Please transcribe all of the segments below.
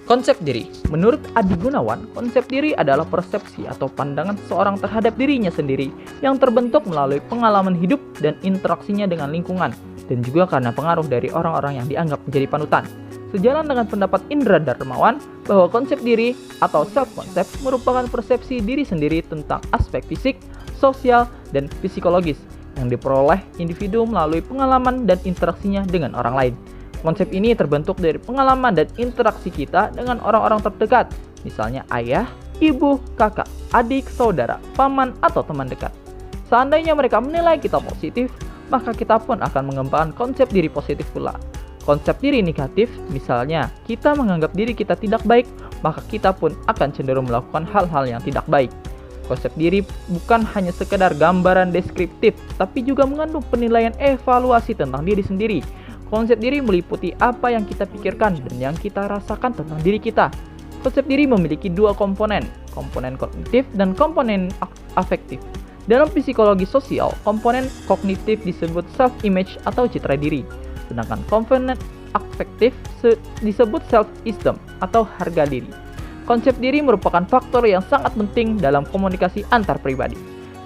Konsep diri. Menurut Adi Gunawan, konsep diri adalah persepsi atau pandangan seseorang terhadap dirinya sendiri yang terbentuk melalui pengalaman hidup dan interaksinya dengan lingkungan, dan juga karena pengaruh dari orang-orang yang dianggap menjadi panutan. Sejalan dengan pendapat Indra Darmawan bahwa konsep diri atau self-concept merupakan persepsi diri sendiri tentang aspek fisik, sosial, dan psikologis yang diperoleh individu melalui pengalaman dan interaksinya dengan orang lain. Konsep ini terbentuk dari pengalaman dan interaksi kita dengan orang-orang terdekat, misalnya ayah, ibu, kakak, adik, saudara, paman, atau teman dekat. Seandainya mereka menilai kita positif, maka kita pun akan mengembangkan konsep diri positif pula. Konsep diri negatif, misalnya kita menganggap diri kita tidak baik, maka kita pun akan cenderung melakukan hal-hal yang tidak baik. Konsep diri bukan hanya sekedar gambaran deskriptif, tapi juga mengandung penilaian evaluasi tentang diri sendiri. Konsep diri meliputi apa yang kita pikirkan dan yang kita rasakan tentang diri kita. Konsep diri memiliki dua komponen kognitif dan komponen afektif. Dalam psikologi sosial, komponen kognitif disebut self-image atau citra diri, sedangkan komponen afektif disebut self-esteem atau harga diri. Konsep diri merupakan faktor yang sangat penting dalam komunikasi antar pribadi.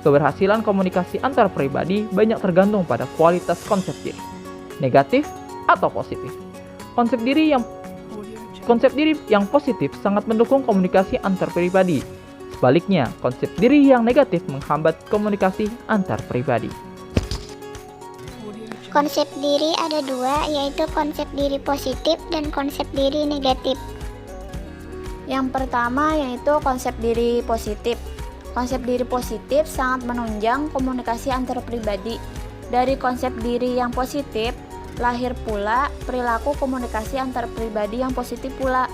Keberhasilan komunikasi antar pribadi banyak tergantung pada kualitas konsep diri, negatif atau positif. Konsep diri yang positif sangat mendukung komunikasi antar pribadi. Sebaliknya, konsep diri yang negatif menghambat komunikasi antar pribadi. Konsep diri ada dua, yaitu konsep diri positif dan konsep diri negatif. Yang pertama yaitu konsep diri positif. Konsep diri positif sangat menunjang komunikasi antar pribadi. Dari konsep diri yang positif, lahir pula perilaku komunikasi antar pribadi yang positif pula.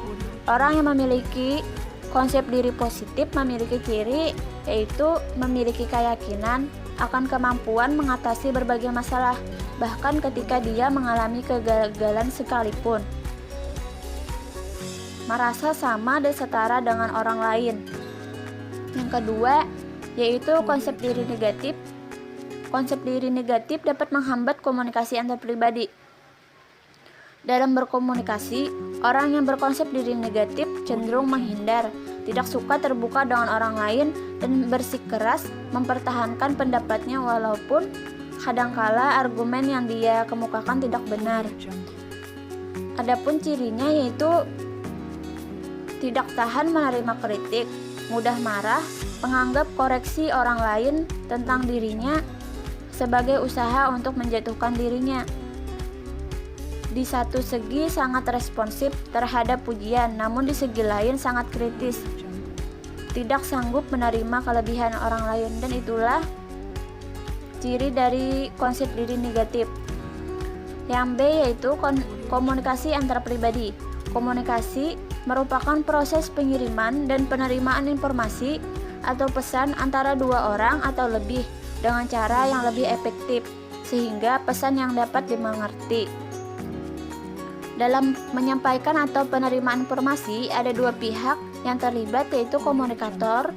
Orang yang memiliki konsep diri positif memiliki ciri, yaitu memiliki keyakinan akan kemampuan mengatasi berbagai masalah, bahkan ketika dia mengalami kegagalan sekalipun. Merasa sama dan setara dengan orang lain. Yang kedua, yaitu konsep diri negatif. Konsep diri negatif dapat menghambat komunikasi antar pribadi. Dalam berkomunikasi, orang yang berkonsep diri negatif cenderung menghindar, tidak suka terbuka dengan orang lain, dan bersikeras mempertahankan pendapatnya walaupun kadangkala argumen yang dia kemukakan tidak benar. Adapun cirinya yaitu tidak tahan menerima kritik, mudah marah, menganggap koreksi orang lain tentang dirinya sebagai usaha untuk menjatuhkan dirinya. Di satu segi sangat responsif terhadap pujian, namun di segi lain sangat kritis, tidak sanggup menerima kelebihan orang lain, dan itulah ciri dari konsep diri negatif. Yang B yaitu komunikasi antar pribadi. Komunikasi merupakan proses pengiriman dan penerimaan informasi atau pesan antara dua orang atau lebih dengan cara yang lebih efektif, sehingga pesan yang dapat dimengerti. Dalam menyampaikan atau penerimaan informasi, ada dua pihak yang terlibat, yaitu komunikator,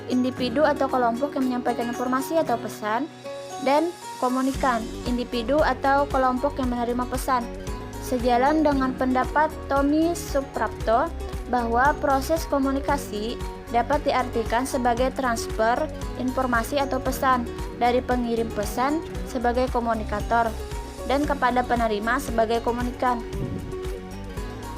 individu atau kelompok yang menyampaikan informasi atau pesan, dan komunikan, individu atau kelompok yang menerima pesan. Sejalan dengan pendapat Tommy Suprapto bahwa proses komunikasi dapat diartikan sebagai transfer informasi atau pesan dari pengirim pesan sebagai komunikator dan kepada penerima sebagai komunikan.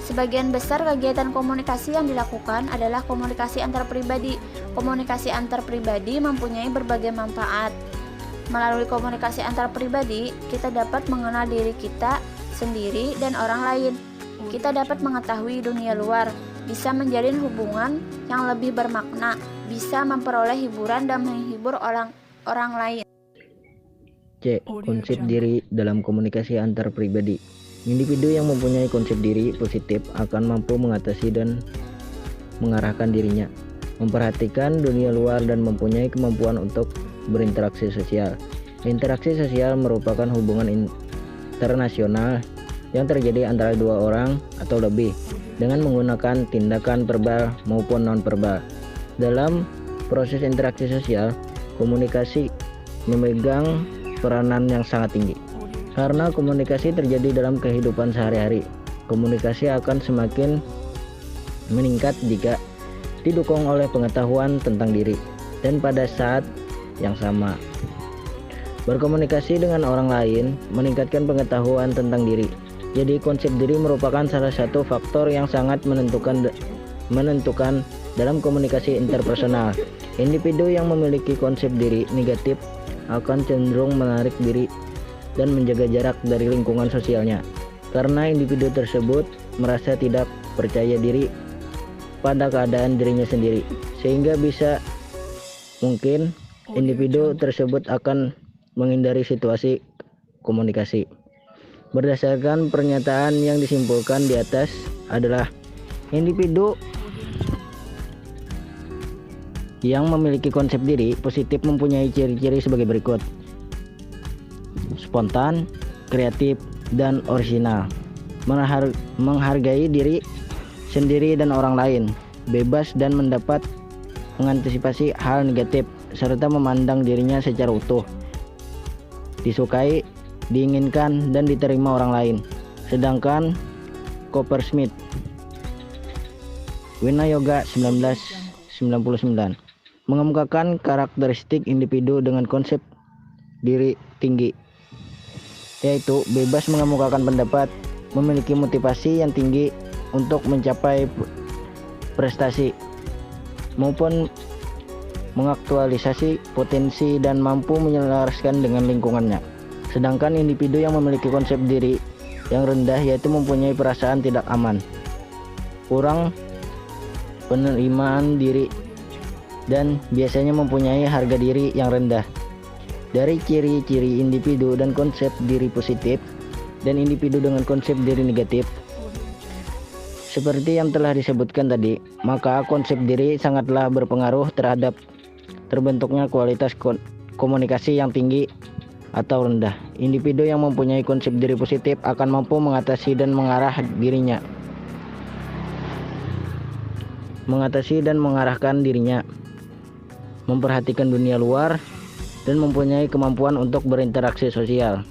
Sebagian besar kegiatan komunikasi yang dilakukan adalah komunikasi antar pribadi. Komunikasi antar pribadi mempunyai berbagai manfaat. Melalui komunikasi antar pribadi, kita dapat mengenal diri kita sendiri dan orang lain. Kita dapat mengetahui dunia luar, bisa menjalin hubungan yang lebih bermakna, bisa memperoleh hiburan dan menghibur orang lain. C. Konsep diri dalam komunikasi antar pribadi. Individu yang mempunyai konsep diri positif akan mampu mengatasi dan mengarahkan dirinya, memperhatikan dunia luar, dan mempunyai kemampuan untuk berinteraksi sosial. Interaksi sosial merupakan hubungan internasional yang terjadi antara dua orang atau lebih dengan menggunakan tindakan verbal maupun non-verbal. Dalam proses interaksi sosial, komunikasi memegang peranan yang sangat tinggi. Karena komunikasi terjadi dalam kehidupan sehari-hari, komunikasi akan semakin meningkat jika didukung oleh pengetahuan tentang diri dan pada saat yang sama. Berkomunikasi dengan orang lain meningkatkan pengetahuan tentang diri. Jadi konsep diri merupakan salah satu faktor yang sangat menentukan dalam komunikasi interpersonal. Individu yang memiliki konsep diri negatif akan cenderung menarik diri dan menjaga jarak dari lingkungan sosialnya, karena individu tersebut merasa tidak percaya diri pada keadaan dirinya sendiri, sehingga bisa mungkin individu tersebut akan menghindari situasi komunikasi. Berdasarkan pernyataan yang disimpulkan di atas adalah individu yang memiliki konsep diri positif mempunyai ciri-ciri sebagai berikut: spontan, kreatif, dan orisinal, menghargai diri sendiri dan orang lain, bebas dan mendapat mengantisipasi hal negatif, serta memandang dirinya secara utuh, disukai, diinginkan, dan diterima orang lain. Sedangkan Coppersmith, Winayoga 1999, mengemukakan karakteristik individu dengan konsep diri tinggi, yaitu bebas mengemukakan pendapat, memiliki motivasi yang tinggi untuk mencapai prestasi maupun mengaktualisasi potensi dan mampu menyelaraskan dengan lingkungannya. Sedangkan individu yang memiliki konsep diri yang rendah yaitu mempunyai perasaan tidak aman, kurang penerimaan diri, dan biasanya mempunyai harga diri yang rendah. Dari ciri-ciri individu dan konsep diri positif dan individu dengan konsep diri negatif, seperti yang telah disebutkan tadi, maka konsep diri sangatlah berpengaruh terhadap terbentuknya kualitas komunikasi yang tinggi atau rendah. Individu yang mempunyai konsep diri positif akan mampu mengatasi dan mengarahkan dirinya, memperhatikan dunia luar, dan mempunyai kemampuan untuk berinteraksi sosial.